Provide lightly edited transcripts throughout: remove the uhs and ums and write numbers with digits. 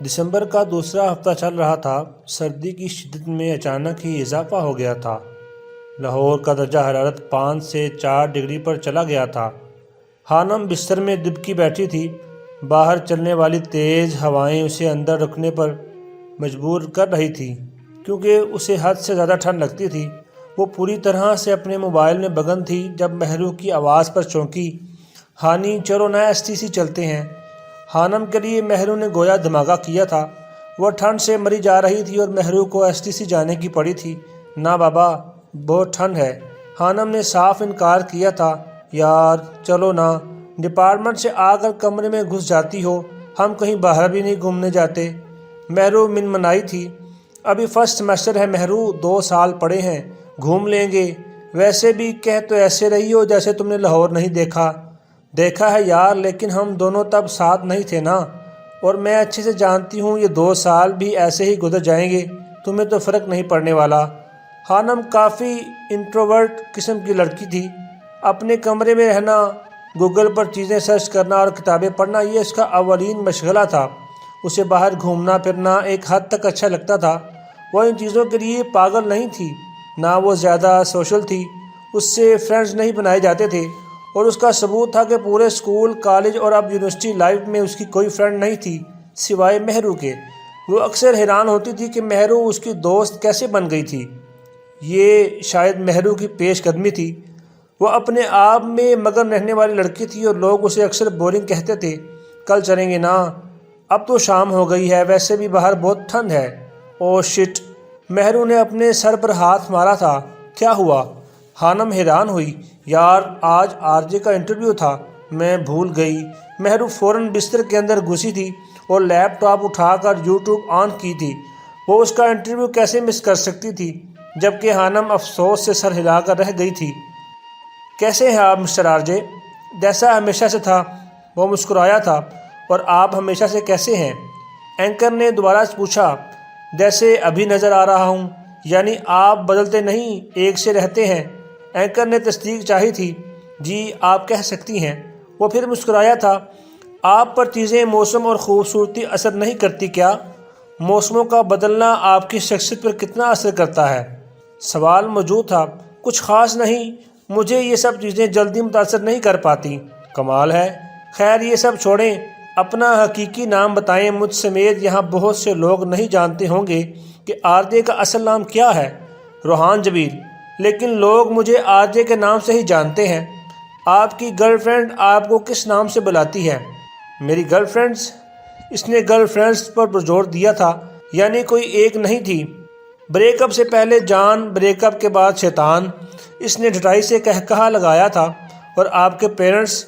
دسمبر کا دوسرا ہفتہ چل رہا تھا۔ سردی کی شدت میں اچانک ہی اضافہ ہو گیا تھا۔ لاہور کا درجہ حرارت 5 سے 4 ڈگری پر چلا گیا تھا۔ خانم بستر میں دبکی بیٹھی تھی۔ باہر چلنے والی تیز ہوائیں اسے اندر رکنے پر مجبور کر رہی تھی، کیونکہ اسے حد سے زیادہ ٹھنڈ لگتی تھی۔ وہ پوری طرح سے اپنے موبائل میں مگن تھی جب مہرو کی آواز پر چونکی۔ ہانی چلو نا STC چلتے ہیں۔ خانم کے لیے مہرو نے گویا دھماکہ کیا تھا۔ وہ ٹھنڈ سے مری جا رہی تھی اور مہرو کو STC جانے کی پڑی تھی۔ نہ بابا، بہت ٹھنڈ ہے۔ خانم نے صاف انکار کیا تھا۔ یار چلو نا، ڈپارٹمنٹ سے آ کر کمرے میں گھس جاتی ہو، ہم کہیں باہر بھی نہیں گھومنے جاتے۔ مہرو منمنائی تھی۔ ابھی فرسٹ سیمسٹر ہے مہرو، 2 سال پڑے ہیں، گھوم لیں گے۔ ویسے بھی کہہ تو ایسے رہی ہو جیسے تم نے لاہور نہیں دیکھا۔ دیکھا ہے یار، لیکن ہم دونوں تب ساتھ نہیں تھے نا، اور میں اچھے سے جانتی ہوں یہ 2 سال بھی ایسے ہی گزر جائیں گے، تمہیں تو فرق نہیں پڑنے والا۔ خانم کافی انٹروورٹ قسم کی لڑکی تھی۔ اپنے کمرے میں رہنا، گوگل پر چیزیں سرچ کرنا اور کتابیں پڑھنا یہ اس کا اولین مشغلہ تھا۔ اسے باہر گھومنا پھرنا ایک حد تک اچھا لگتا تھا۔ وہ ان چیزوں کے لیے پاگل نہیں تھی، نہ وہ زیادہ سوشل تھی، اس سے فرینڈز نہیں بنائے جاتے تھے، اور اس کا ثبوت تھا کہ پورے اسکول، کالج اور اب یونیورسٹی لائف میں اس کی کوئی فرینڈ نہیں تھی سوائے مہرو کے۔ وہ اکثر حیران ہوتی تھی کہ مہرو اس کی دوست کیسے بن گئی تھی۔ یہ شاید مہرو کی پیش قدمی تھی۔ وہ اپنے آپ میں مگن رہنے والی لڑکی تھی اور لوگ اسے اکثر بورنگ کہتے تھے۔ کل چلیں گے نا؟ اب تو شام ہو گئی ہے، ویسے بھی باہر بہت ٹھنڈ ہے۔ او شٹ! مہرو نے اپنے سر پر ہاتھ مارا تھا۔ کیا ہوا؟ خانم حیران ہوئی۔ یار آج RJ کا انٹرویو تھا، میں بھول گئی۔ مہرو فوراً بستر کے اندر گھسی تھی اور لیپ ٹاپ اٹھا کر YouTube آن کی تھی۔ وہ اس کا انٹرویو کیسے مس کر سکتی تھی، جبکہ خانم افسوس سے سر ہلا کر رہ گئی تھی۔ کیسے ہیں آپ مسٹر RJ؟ جیسا ہمیشہ سے تھا، وہ مسکرایا تھا۔ اور آپ ہمیشہ سے کیسے ہیں؟ اینکر نے دوبارہ پوچھا۔ جیسے ابھی نظر آ رہا ہوں، یعنی آپ بدلتے نہیں، ایک سے رہتے ہیں۔ اینکر نے تصدیق چاہی تھی۔ جی آپ کہہ سکتی ہیں۔ وہ پھر مسکرایا تھا۔ آپ پر چیزیں، موسم اور خوبصورتی اثر نہیں کرتی کیا؟ موسموں کا بدلنا آپ کی شخصیت پر کتنا اثر کرتا ہے؟ سوال موجود تھا۔ کچھ خاص نہیں، مجھے یہ سب چیزیں جلدی متاثر نہیں کر پاتی۔ کمال ہے۔ خیر یہ سب چھوڑیں، اپنا حقیقی نام بتائیں۔ مجھ سمیت یہاں بہت سے لوگ نہیں جانتے ہوں گے کہ RJ کا اصل نام کیا ہے۔ روحان جبیل، لیکن لوگ مجھے RJ کے نام سے ہی جانتے ہیں۔ آپ کی گرل فرینڈ آپ کو کس نام سے بلاتی ہے؟ میری گرل فرینڈز؟ اس نے گرل فرینڈز پر زور دیا تھا، یعنی کوئی ایک نہیں تھی۔ بریک اپ سے پہلے جان، بریک اپ کے بعد شیطان، اس نے ڈھٹائی سے کہا لگایا تھا۔ اور آپ کے پیرنٹس؟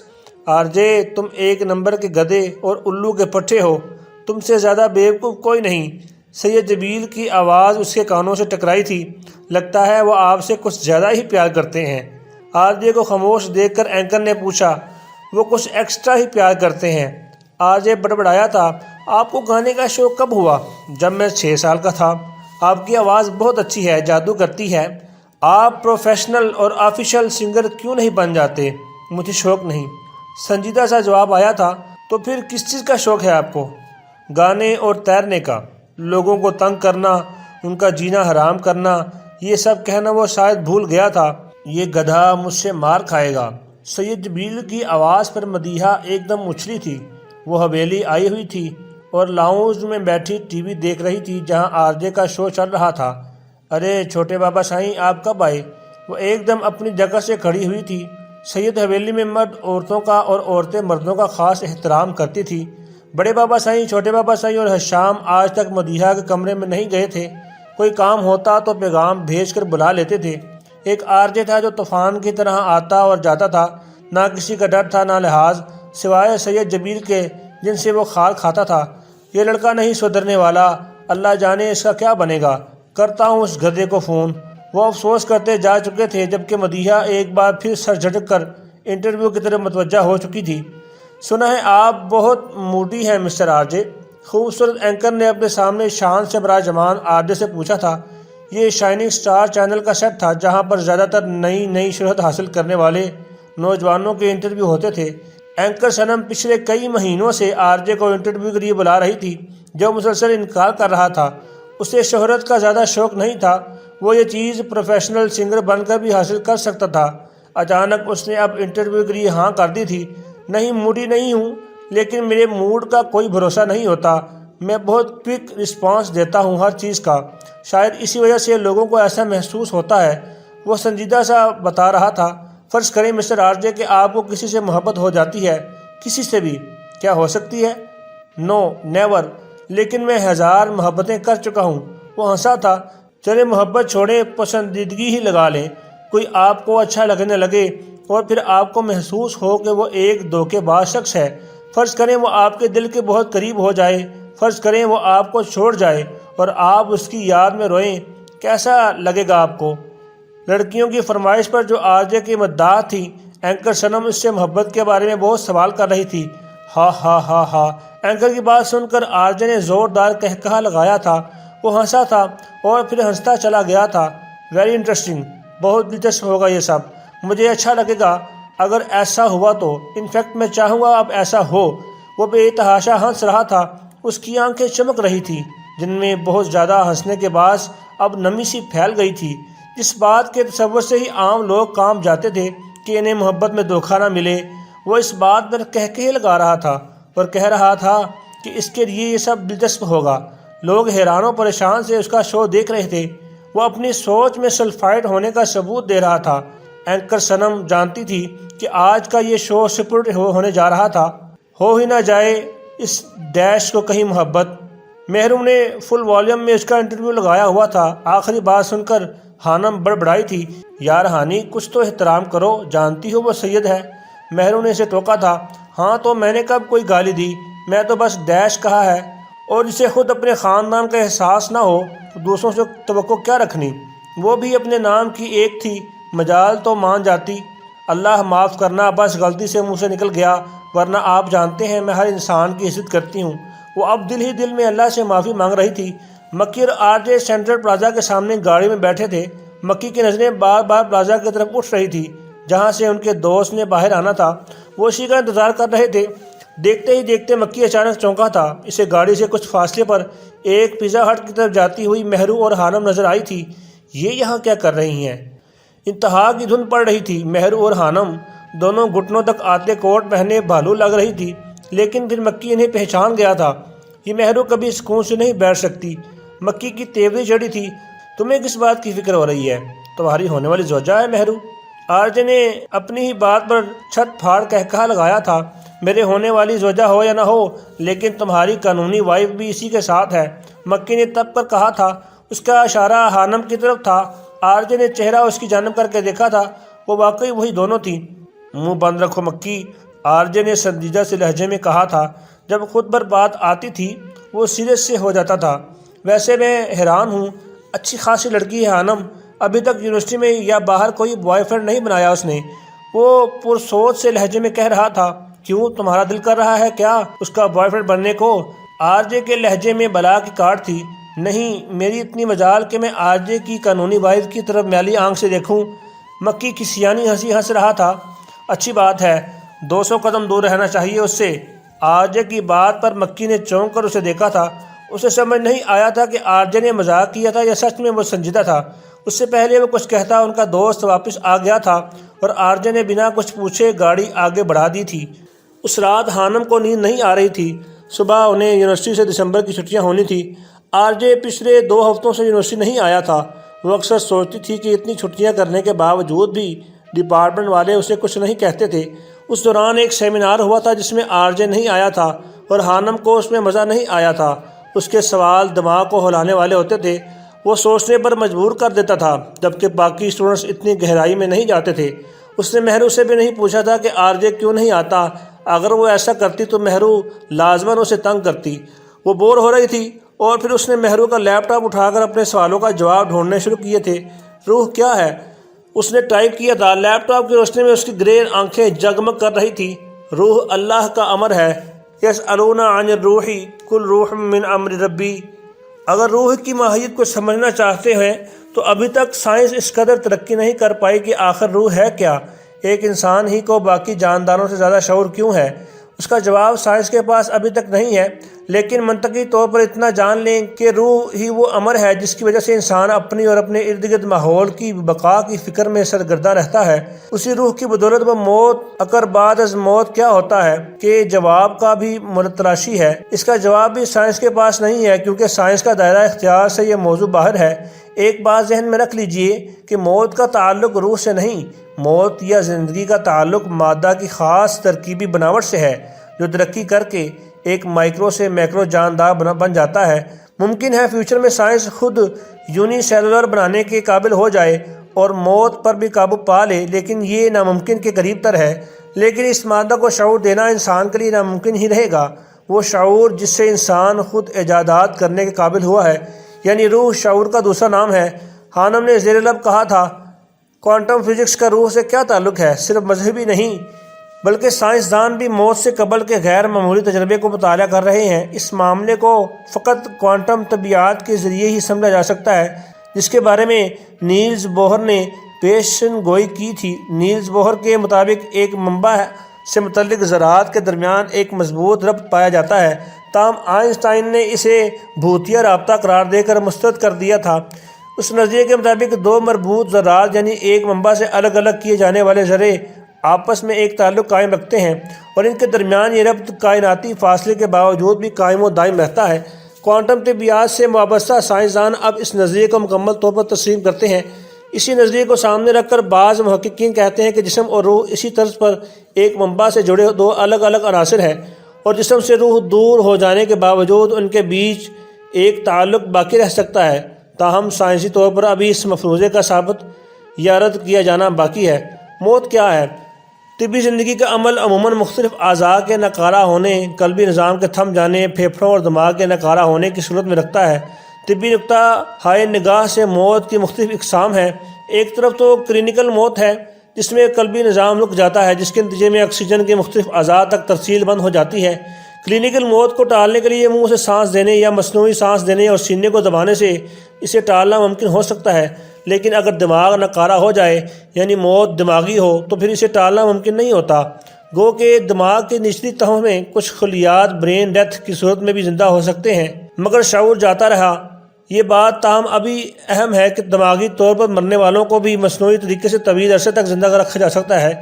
RJ تم ایک نمبر کے گدھے اور الو کے پٹھے ہو، تم سے زیادہ بیوقوف کوئی نہیں۔ سید جبیل کی آواز اس کے کانوں سے ٹکرائی تھی۔ لگتا ہے وہ آپ سے کچھ زیادہ ہی پیار کرتے ہیں۔ RJ کو خاموش دیکھ کر اینکر نے پوچھا۔ وہ کچھ ایکسٹرا ہی پیار کرتے ہیں۔ RJ بڑبڑایا تھا۔ آپ کو گانے کا شوق کب ہوا؟ جب میں 6 سال کا تھا۔ آپ کی آواز بہت اچھی ہے، جادو کرتی ہے۔ آپ پروفیشنل اور آفیشیل سنگر کیوں نہیں بن جاتے؟ مجھے شوق نہیں، سنجیدہ سا جواب آیا تھا۔ تو پھر کس چیز کا شوق ہے آپ کو؟ گانے اور تیرنے کا، لوگوں کو تنگ کرنا، ان کا جینا حرام کرنا، یہ سب کہنا وہ شاید بھول گیا تھا۔ یہ گدھا مجھ سے مار کھائے گا۔ سید جبیل کی آواز پر مدیحہ ایک دم اچھلی تھی۔ وہ حویلی آئی ہوئی تھی اور لاؤنج میں بیٹھی ٹی وی دیکھ رہی تھی جہاں RJ کا شو چل رہا تھا۔ ارے چھوٹے بابا سائیں آپ کب آئے؟ وہ ایک دم اپنی جگہ سے کھڑی ہوئی تھی۔ سید حویلی میں مرد عورتوں کا اور عورتیں مردوں کا خاص احترام کرتی تھی۔ بڑے بابا سائیں، چھوٹے بابا سائیں اور حشام آج تک مدیحہ کے کمرے میں نہیں گئے تھے۔ کوئی کام ہوتا تو پیغام بھیج کر بلا لیتے تھے۔ ایک RJ تھا جو طوفان کی طرح آتا اور جاتا تھا، نہ کسی کا ڈر تھا نہ لحاظ، سوائے سید جبیل کے جن سے وہ کھال کھاتا تھا۔ یہ لڑکا نہیں سدھرنے والا، اللہ جانے اس کا کیا بنے گا۔ کرتا ہوں اس گدھے کو فون۔ وہ افسوس کرتے جا چکے تھے جبکہ مدیحہ ایک بار پھر سر جھٹک کر انٹرویو کی طرف متوجہ ہو چکی تھی۔ سنا ہے آپ بہت موڈی ہیں مسٹر RJ؟ خوبصورت اینکر نے اپنے سامنے شان سے براجمان RJ سے پوچھا تھا۔ یہ شائننگ سٹار چینل کا سیٹ تھا جہاں پر زیادہ تر نئی شہرت حاصل کرنے والے نوجوانوں کے انٹرویو ہوتے تھے۔ اینکر صنم پچھلے کئی مہینوں سے RJ کو انٹرویو کے لیے بلا رہی تھی۔ جو مسلسل انکار کر رہا تھا۔ اسے شہرت کا زیادہ شوق نہیں تھا، وہ یہ چیز پروفیشنل سنگر بن کر بھی حاصل کر سکتا تھا۔ اچانک اس نے اب انٹرویو کے لیے ہاں کر دی تھی۔ نہیں، موڈی نہیں ہوں، لیکن میرے موڈ کا کوئی بھروسہ نہیں ہوتا۔ میں بہت کوئک رسپانس دیتا ہوں ہر چیز کا، شاید اسی وجہ سے لوگوں کو ایسا محسوس ہوتا ہے۔ وہ سنجیدہ سا بتا رہا تھا۔ فرض کریں مسٹر آر جے کہ آپ کو کسی سے محبت ہو جاتی ہے، کسی سے بھی، کیا ہو سکتی ہے؟ نو، نیور، لیکن میں 1000 محبتیں کر چکا ہوں۔ وہ ہنسا تھا۔ چلے محبت چھوڑیں، پسندیدگی ہی لگا لیں۔ کوئی آپ کو اچھا لگنے لگے اور پھر آپ کو محسوس ہو کہ وہ ایک دھوکے باز شخص ہے۔ فرض کریں وہ آپ کے دل کے بہت قریب ہو جائے، فرض کریں وہ آپ کو چھوڑ جائے اور آپ اس کی یاد میں روئیں، کیسا لگے گا آپ کو؟ لڑکیوں کی فرمائش پر جو آر جے کی مداح تھی، اینکر صنم اس سے محبت کے بارے میں بہت سوال کر رہی تھی۔ ہا ہا ہا ہا، اینکر کی بات سن کر آر جے نے زوردار قہقہہ لگایا تھا۔ وہ ہنسا تھا اور پھر ہنستا چلا گیا تھا۔ ویری انٹرسٹنگ، بہت دلچسپ ہوگا یہ سب، مجھے اچھا لگے گا اگر ایسا ہوا تو، انفیکٹ میں چاہوں گا اب ایسا ہو۔ وہ بے تحاشا ہنس رہا تھا، اس کی آنکھیں چمک رہی تھیں جن میں بہت زیادہ ہنسنے کے باعث اب نمی سی پھیل گئی تھی۔ جس بات کے تصور سے ہی عام لوگ کام جاتے تھے کہ انہیں محبت میں دھوکہ نہ ملے، وہ اس بات پر قہقہے لگا رہا تھا اور کہہ رہا تھا کہ اس کے لیے یہ سب دلچسپ ہوگا۔ لوگ حیران و پریشان سے اس کا شو دیکھ رہے تھے۔ وہ اپنی سوچ میں سلفائڈ ہونے کا ثبوت دے رہا تھا۔ اینکر صنم جانتی تھی کہ آج کا یہ شو سپرٹ ہونے جا رہا تھا۔ ہو ہی نہ جائے اس ڈیش کو کہیں محبت۔ محروم نے فل والیوم میں اس کا انٹرویو لگایا ہوا تھا۔ آخری بات سن کر ہانم بڑبڑائی تھی۔ یار ہانی، کچھ تو احترام کرو، جانتی ہو وہ سید ہے۔ محروم نے اسے ٹوکا تھا۔ ہاں تو میں نے کب کوئی گالی دی؟ میں تو بس ڈیش کہا ہے، اور جسے خود اپنے خاندان کا احساس نہ ہو تو دوسروں سے توقع کیا رکھنی؟ وہ بھی اپنے نام کی ایک تھی، مجال تو مان جاتی۔ اللہ معاف کرنا، بس غلطی سے منہ سے نکل گیا، ورنہ آپ جانتے ہیں میں ہر انسان کی عزت کرتی ہوں۔ وہ اب دل ہی دل میں اللہ سے معافی مانگ رہی تھی۔ مکی اور آر جے سینٹرل پلازا کے سامنے گاڑی میں بیٹھے تھے۔ مکی کی نظریں بار بار پلازا کی طرف اٹھ رہی تھی جہاں سے ان کے دوست نے باہر آنا تھا۔ وہ اسی کا انتظار کر رہے تھے۔ دیکھتے ہی دیکھتے مکی اچانک چونکا تھا۔ اسے گاڑی سے کچھ فاصلے پر ایک پیزا ہٹ کی طرف جاتی ہوئی مہرو اور ہانم نظر آئی تھی۔ یہ یہاں کیا کر رہی ہیں؟ انتہا کی دھند پڑ رہی تھی۔ مہرو اور ہانم دونوں گھٹنوں تک آتے کوٹ پہنے بھالو لگ رہی تھی، لیکن پھر مکی انہیں پہچان گیا تھا۔ یہ مہرو کبھی سکون سے نہیں بیٹھ سکتی۔ مکی کی تیوری چڑھی تھی۔ تمہیں کس بات کی فکر ہو رہی ہے؟ تمہاری ہونے والی زوجہ ہے مہرو۔ آر جے نے اپنی ہی بات پر چھت پھاڑ قہقہہ لگایا تھا۔ میرے ہونے والی زوجہ ہو یا نہ ہو، لیکن تمہاری قانونی وائف بھی اسی کے ساتھ ہے، مکی نے تب کر کہا تھا۔ اس کا اشارہ ہانم کی طرف تھا۔ آر جے نے چہرہ اس کی جانب کر کے دیکھا تھا۔ وہ واقعی وہی دونوں تھیں۔ منہ بند رکھو مکی، آر جے نے سنجیدہ سے لہجے میں کہا تھا۔ جب خود پر بات آتی تھی وہ سیریس سے ہو جاتا تھا۔ ویسے میں حیران ہوں، اچھی خاصی لڑکی ہے ہانم، ابھی تک یونیورسٹی میں یا باہر کوئی بوائے فرینڈ نہیں بنایا اس نے۔ وہ پرسوچ سے لہجے میں کہہ رہا تھا۔ کیوں، تمہارا دل کر رہا ہے کیا اس کا بوائے فرینڈ بننے کو؟ آر جے کے لہجے میں بلا کی کاٹ تھی۔ نہیں، میری اتنی مجال کہ میں آر جے کی قانونی وائف کی طرف میلی آنکھ سے دیکھوں۔ مکی کھسیانی ہنسی ہنس رہا تھا۔ اچھی بات ہے، 200 قدم دور رہنا چاہیے اس سے۔ آر جے کی بات پر مکی نے چونک کر اسے دیکھا تھا۔ اسے سمجھ نہیں آیا تھا کہ آر جے نے مذاق کیا تھا یا سچ میں وہ سنجیدہ تھا۔ اس سے پہلے وہ کچھ کہتا ان کا دوست واپس آ گیا تھا اور آر جے نے بنا کچھ پوچھے گاڑی آگے بڑھا دی تھی۔ اس رات ہانم کو نیند نہیں آ رہی تھی۔ صبح انہیں یونیورسٹی سے دسمبر کی چھٹیاں ہونی تھی۔ آر جے پچھلے 2 ہفتوں سے یونیورسٹی نہیں آیا تھا۔ وہ اکثر سوچتی تھی کہ اتنی چھٹیاں کرنے کے باوجود بھی ڈپارٹمنٹ والے اسے کچھ نہیں کہتے تھے۔ اس دوران ایک سیمینار ہوا تھا جس میں آر جے نہیں آیا تھا اور ہانم کو اس میں مزہ نہیں آیا تھا۔ اس کے سوال دماغ کو ہلانے والے ہوتے تھے، وہ سوچنے پر مجبور کر دیتا تھا، جبکہ باقی اسٹوڈنٹس اتنی گہرائی میں نہیں جاتے تھے۔ اس نے مہرو سے بھی نہیں پوچھا تھا کہ آر جے کیوں نہیں آتا۔ اگر وہ ایسا کرتی تو مہرو لازماً اسے تنگ کرتی۔ وہ بور ہو رہی تھی اور پھر اس نے مہرو کا لیپ ٹاپ اٹھا کر اپنے سوالوں کا جواب ڈھونڈنے شروع کیے تھے۔ روح کیا ہے؟ اس نے ٹائپ کیا تھا۔ لیپ ٹاپ کی روشنی میں اس کی گرے آنکھیں جگمگ کر رہی تھی۔ روح اللہ کا امر ہے۔ یسألون عن الروح قل روح من امر ربی۔ اگر روح کی ماہیت کو سمجھنا چاہتے ہیں تو ابھی تک سائنس اس قدر ترقی نہیں کر پائی کہ آخر روح ہے کیا؟ ایک انسان ہی کو باقی جانداروں سے زیادہ شعور کیوں ہے؟ اس کا جواب سائنس کے پاس ابھی تک نہیں ہے، لیکن منطقی طور پر اتنا جان لیں کہ روح ہی وہ امر ہے جس کی وجہ سے انسان اپنی اور اپنے ارد گرد ماحول کی بقا کی فکر میں سرگرداں رہتا ہے۔ اسی روح کی بدولت وہ موت اکر بعد از موت کیا ہوتا ہے کہ جواب کا بھی متلاشی ہے۔ اس کا جواب بھی سائنس کے پاس نہیں ہے، کیونکہ سائنس کا دائرہ اختیار سے یہ موضوع باہر ہے۔ ایک بات ذہن میں رکھ لیجئے کہ موت کا تعلق روح سے نہیں، موت یا زندگی کا تعلق مادہ کی خاص ترکیبی بناوٹ سے ہے جو ترقی کر کے ایک مائکرو سے میکرو جاندار بن جاتا ہے۔ ممکن ہے فیوچر میں سائنس خود یونی سیلولر بنانے کے قابل ہو جائے اور موت پر بھی قابو پا لے، لیکن یہ ناممکن کے قریب تر ہے۔ لیکن اس مادہ کو شعور دینا انسان کے لیے ناممکن ہی رہے گا، وہ شعور جس سے انسان خود ایجادات کرنے کے قابل ہوا ہے، یعنی روح شعور کا دوسرا نام ہے۔ ہانم نے زیر لب کہا تھا، کوانٹم فزکس کا روح سے کیا تعلق ہے؟ صرف مذہبی نہیں بلکہ سائنسدان بھی موت سے قبل کے غیر معمولی تجربے کو مطالعہ کر رہے ہیں۔ اس معاملے کو فقط کوانٹم طبیعیات کے ذریعے ہی سمجھا جا سکتا ہے، جس کے بارے میں نیلز بوہر نے پیشن گوئی کی تھی۔ نیلز بوہر کے مطابق ایک منبع سے متعلق ذرات کے درمیان ایک مضبوط ربط پایا جاتا ہے، تاہم آئنسٹائن نے اسے بھوتیا رابطہ قرار دے کر مسترد کر دیا تھا۔ اس نظریے کے مطابق دو مربوط ذرات یعنی ایک منبع سے الگ الگ کیے جانے والے ذرے آپس میں ایک تعلق قائم رکھتے ہیں، اور ان کے درمیان یہ ربط کائناتی فاصلے کے باوجود بھی قائم و دائم رہتا ہے۔ کوانٹم طبیعیات سے وابستہ سائنسدان اب اس نظریے کو مکمل طور پر تسلیم کرتے ہیں۔ اسی نظریے کو سامنے رکھ کر بعض محققین کہتے ہیں کہ جسم اور روح اسی طرز پر ایک منبع سے جڑے دو الگ الگ عناصر ہیں، اور جسم سے روح دور ہو جانے کے باوجود ان کے بیچ ایک تعلق باقی رہ سکتا ہے۔ تاہم سائنسی طور پر ابھی اس مفروضے کا ثابت یا رد کیا جانا باقی ہے۔ موت کیا ہے؟ طبی زندگی کا عمل عموماً مختلف اعضاء کے ناکارہ ہونے، قلبی نظام کے تھم جانے، پھیپھڑوں اور دماغ کے ناکارہ ہونے کی صورت میں رکھتا ہے۔ طبی نقطہ ہائے نگاہ سے موت کی مختلف اقسام ہیں۔ ایک طرف تو کلینکل موت ہے، جس میں قلبی نظام رک جاتا ہے، جس کے نتیجے میں آکسیجن کے مختلف اعضاء تک ترسیل بند ہو جاتی ہے۔ کلینکل موت کو ٹالنے کے لیے منہ سے سانس دینے یا مصنوعی سانس دینے اور سینے کو دبانے سے اسے ٹالنا ممکن ہو سکتا ہے، لیکن اگر دماغ ناکارہ ہو جائے یعنی موت دماغی ہو تو پھر اسے ٹالنا ممکن نہیں ہوتا۔ گو کہ دماغ کی نچلی تہوں میں کچھ خلیات برین ڈیتھ کی صورت میں بھی زندہ ہو سکتے ہیں، مگر شعور جاتا رہا۔ یہ بات تاہم ابھی اہم ہے کہ دماغی طور پر مرنے والوں کو بھی مصنوعی طریقے سے طویل عرصے تک زندہ رکھا جا سکتا ہے۔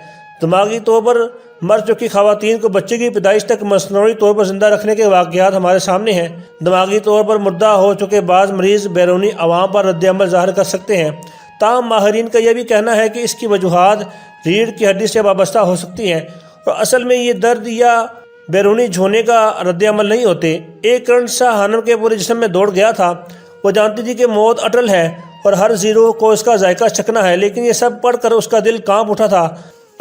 دماغی طور پر مر چکی خواتین کو بچے کی پیدائش تک مصنوعی طور پر زندہ رکھنے کے واقعات ہمارے سامنے ہیں۔ دماغی طور پر مردہ ہو چکے بعض مریض بیرونی عوام پر رد عمل ظاہر کر سکتے ہیں، تاہم ماہرین کا یہ بھی کہنا ہے کہ اس کی وجوہات ریڑھ کی ہڈی سے وابستہ ہو سکتی ہیں، اور اصل میں یہ درد یا بیرونی جھونے کا رد عمل نہیں ہوتے۔ ایک کرنٹ سا ہانم کے پورے جسم میں دوڑ گیا تھا۔ وہ جانتی تھی کہ موت اٹل ہے اور ہر زیرو کو اس کا ذائقہ چکھنا ہے، لیکن یہ سب پڑھ کر اس کا دل کانپ اٹھا تھا۔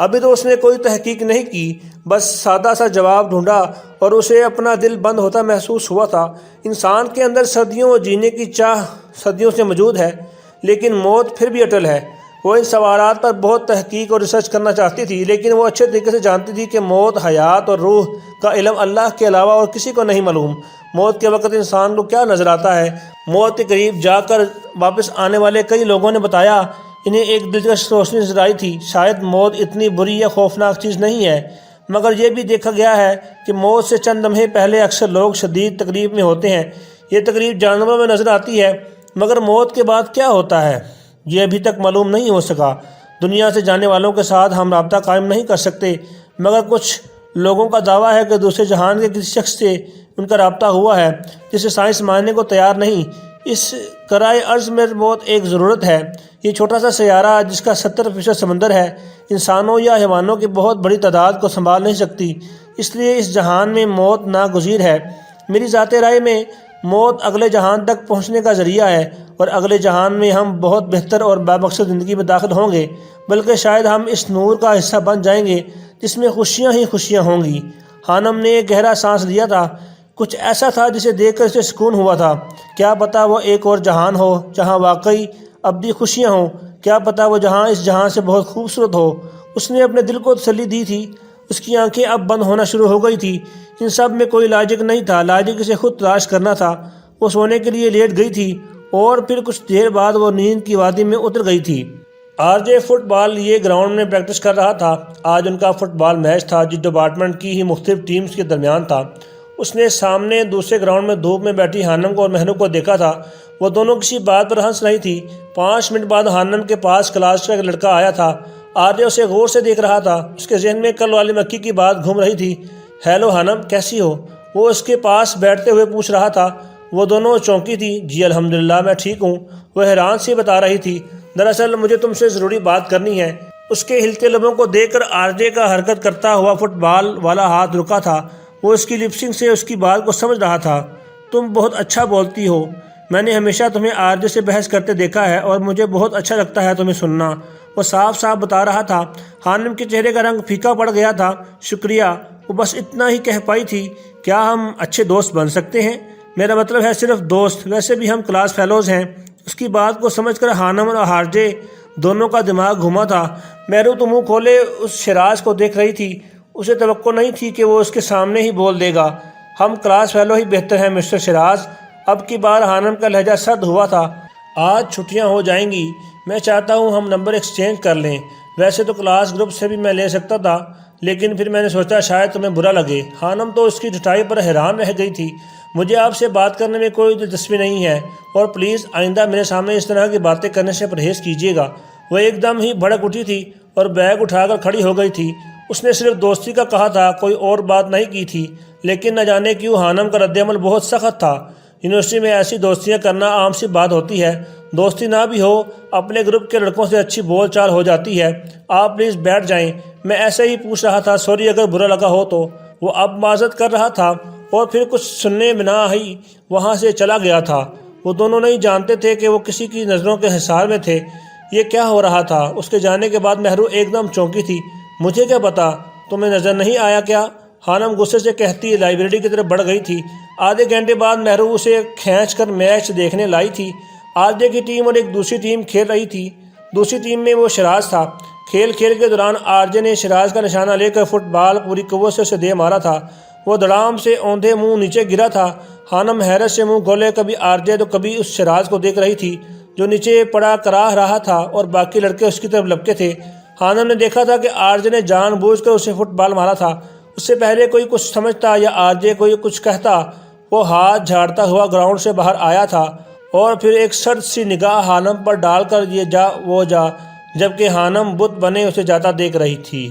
ابھی تو اس نے کوئی تحقیق نہیں کی، بس سادہ سا جواب ڈھونڈا، اور اسے اپنا دل بند ہوتا محسوس ہوا تھا۔ انسان کے اندر صدیوں جینے کی چاہ صدیوں سے موجود ہے، لیکن موت پھر بھی اٹل ہے۔ وہ ان سوالات پر بہت تحقیق اور ریسرچ کرنا چاہتی تھی، لیکن وہ اچھے طریقے سے جانتی تھی کہ موت، حیات اور روح کا علم اللہ کے علاوہ اور کسی کو نہیں معلوم۔ موت کے وقت انسان کو کیا نظر آتا ہے؟ موت کے قریب جا کر واپس آنے والے کئی لوگوں نے بتایا انہیں ایک دلچسپ روشنی نظر آئی تھی۔ شاید موت اتنی بری یا خوفناک چیز نہیں ہے، مگر یہ بھی دیکھا گیا ہے کہ موت سے چند لمحے پہلے اکثر لوگ شدید تکلیف میں ہوتے ہیں۔ یہ تکلیف جانوروں میں نظر آتی ہے، مگر موت کے بعد کیا ہوتا ہے یہ ابھی تک معلوم نہیں ہو سکا۔ دنیا سے جانے والوں کے ساتھ ہم رابطہ قائم نہیں کر سکتے، مگر کچھ لوگوں کا دعویٰ ہے کہ دوسرے جہان کے کسی شخص سے ان کا رابطہ ہوا ہے، جسے سائنس ماننے کو تیار نہیں۔ اس کرۂ ارض میں موت ایک ضرورت ہے۔ یہ چھوٹا سا سیارہ جس کا 70% سمندر ہے، انسانوں یا حیوانوں کی بہت بڑی تعداد کو سنبھال نہیں سکتی، اس لیے اس جہان میں موت ناگزیر ہے۔ میری ذات رائے میں موت اگلے جہان تک پہنچنے کا ذریعہ ہے، اور اگلے جہان میں ہم بہت بہتر اور بامقصد زندگی میں داخل ہوں گے، بلکہ شاید ہم اس نور کا حصہ بن جائیں گے جس میں خوشیاں ہی خوشیاں ہوں گی۔ ہانم نے ایک گہرا سانس لیا تھا۔ کچھ ایسا تھا جسے دیکھ کر اسے سکون ہوا تھا۔ کیا پتہ وہ ایک اور جہان ہو جہاں واقعی ابدی خوشیاں ہوں، کیا پتہ وہ جہاں اس جہان سے بہت خوبصورت ہو۔ اس نے اپنے دل کو تسلی دی تھی۔ اس کی آنکھیں اب بند ہونا شروع ہو گئی تھی۔ ان سب میں کوئی لاجک نہیں تھا، لاجک اسے خود تلاش کرنا تھا۔ وہ سونے کے لیے لیٹ گئی تھی، اور پھر کچھ دیر بعد وہ نیند کی وادی میں اتر گئی تھی۔ آر جے فٹ بال یہ گراؤنڈ میں پریکٹس کر رہا تھا۔ آج ان کا فٹ بال میچ تھا جس ڈپارٹمنٹ کی ہی مختلف ٹیمز کے درمیان تھا۔ اس نے سامنے دوسرے گراؤنڈ میں دھوپ میں بیٹھی ہانم کو اور مہنو کو دیکھا تھا۔ وہ دونوں کسی بات پر ہنس رہی تھی۔ 5 منٹ بعد ہانم کے پاس کلاس کا ایک لڑکا آیا تھا۔ آر جے اسے غور سے دیکھ رہا تھا۔ اس کے ذہن میں کل والی مکھی کی بات گھوم رہی تھی۔ ہیلو ہانم، کیسی ہو؟ وہ اس کے پاس بیٹھتے ہوئے پوچھ رہا تھا۔ وہ دونوں چونکی تھی۔ جی الحمدللہ میں ٹھیک ہوں، وہ حیران سی بتا رہی تھی۔ دراصل مجھے تم سے ضروری بات کرنی ہے۔ اس کے ہلتے لبوں کو دیکھ کر آر جے کا حرکت کرتا ہوا فٹ بال والا ہاتھ رکا تھا۔ وہ اس کی لپسنگ سے اس کی بات کو سمجھ رہا تھا۔ تم بہت اچھا بولتی ہو۔ میں نے ہمیشہ تمہیں آر جے سے بحث کرتے دیکھا ہے اور مجھے بہت اچھا لگتا ہے تمہیں سننا، وہ صاف صاف بتا رہا تھا۔ ہانم کے چہرے کا رنگ پھیکا پڑ گیا تھا۔ شکریہ، وہ بس اتنا ہی کہہ پائی تھی۔ کیا ہم اچھے دوست بن سکتے ہیں؟ میرا مطلب ہے صرف دوست، ویسے بھی ہم کلاس فیلوز ہیں۔ اس کی بات کو سمجھ کر ہانم اور آر جے دونوں کا دماغ گھوما تھا۔ مہرو تو منہ کھولے اس شراز کو دیکھ رہی تھی۔ اسے توقع نہیں تھی کہ وہ اس کے سامنے ہی بول دے گا۔ ہم کلاس فیلو ہی بہتر ہیں مسٹر شراز۔ اب کی بار ہانم کا لہجہ سرد ہوا تھا۔ آج چھٹیاں ہو جائیں گی، میں چاہتا ہوں ہم نمبر ایکسچینج کر لیں۔ ویسے تو کلاس گروپ سے بھی میں لے سکتا تھا، لیکن پھر میں نے سوچا شاید تمہیں برا لگے۔ ہانم تو اس کی ڈٹائی پر حیران رہ گئی تھی۔ مجھے آپ سے بات کرنے میں کوئی دلچسپی نہیں ہے، اور پلیز آئندہ میرے سامنے اس طرح کی باتیں کرنے سے پرہیز کیجیے گا۔ وہ ایک دم ہی بھڑک اٹھی تھی اور بیگ اٹھا کر کھڑی ہو گئی تھی۔ اس نے صرف دوستی کا کہا تھا، کوئی اور بات نہیں کی تھی، لیکن نہ جانے کیوں ہانم کا رد عمل بہت سخت تھا۔ یونیورسٹی میں ایسی دوستیاں کرنا عام سی بات ہوتی ہے۔ دوستی نہ بھی ہو، اپنے گروپ کے لڑکوں سے اچھی بول چال ہو جاتی ہے۔ آپ پلیز بیٹھ جائیں، میں ایسے ہی پوچھ رہا تھا، سوری اگر برا لگا ہو تو۔ وہ اب معذرت کر رہا تھا اور پھر کچھ سننے بنا ہی وہاں سے چلا گیا تھا۔ وہ دونوں نہیں جانتے تھے کہ وہ کسی کی نظروں کے حصار میں تھے۔ یہ کیا ہو رہا تھا؟ اس کے جانے کے بعد مہرو ایک دم چونکی تھی۔ مجھے کیا پتا، تمہیں نظر نہیں آیا کیا؟ ہانم غصے سے کہتی لائبریری کی طرف بڑھ گئی تھی۔ آدھے گھنٹے بعد مہرو اسے کھینچ کر میچ دیکھنے لائی تھی۔ آر جے کی ٹیم اور ایک دوسری ٹیم کھیل رہی تھی۔ دوسری ٹیم میں وہ شراز تھا۔ کھیل کے دوران آر جے نے شراز کا نشانہ لے کر فٹ بال پوری قوت سے اسے دے مارا تھا۔ وہ دڑام سے اوندھے منہ نیچے گرا تھا۔ ہانم حیرت سے منہ کھولے کبھی آر جے تو کبھی اس شراز کو دیکھ رہی تھی جو نیچے پڑا کراہ رہا تھا، اور باقی لڑکے اس کی طرف لپکے تھے۔ ہانم نے دیکھا تھا کہ آر جے نے جان بوجھ کر اسے فٹ بال مارا تھا۔ اس سے پہلے کوئی کچھ سمجھتا یا آر جے کوئی کچھ کہتا، وہ ہاتھ جھاڑتا ہوا گراؤنڈ سے باہر آیا تھا اور پھر ایک سرد سی نگاہ ہانم پر ڈال کر یہ جا وہ جا، جبکہ ہانم بت بنے اسے جاتا دیکھ رہی تھی۔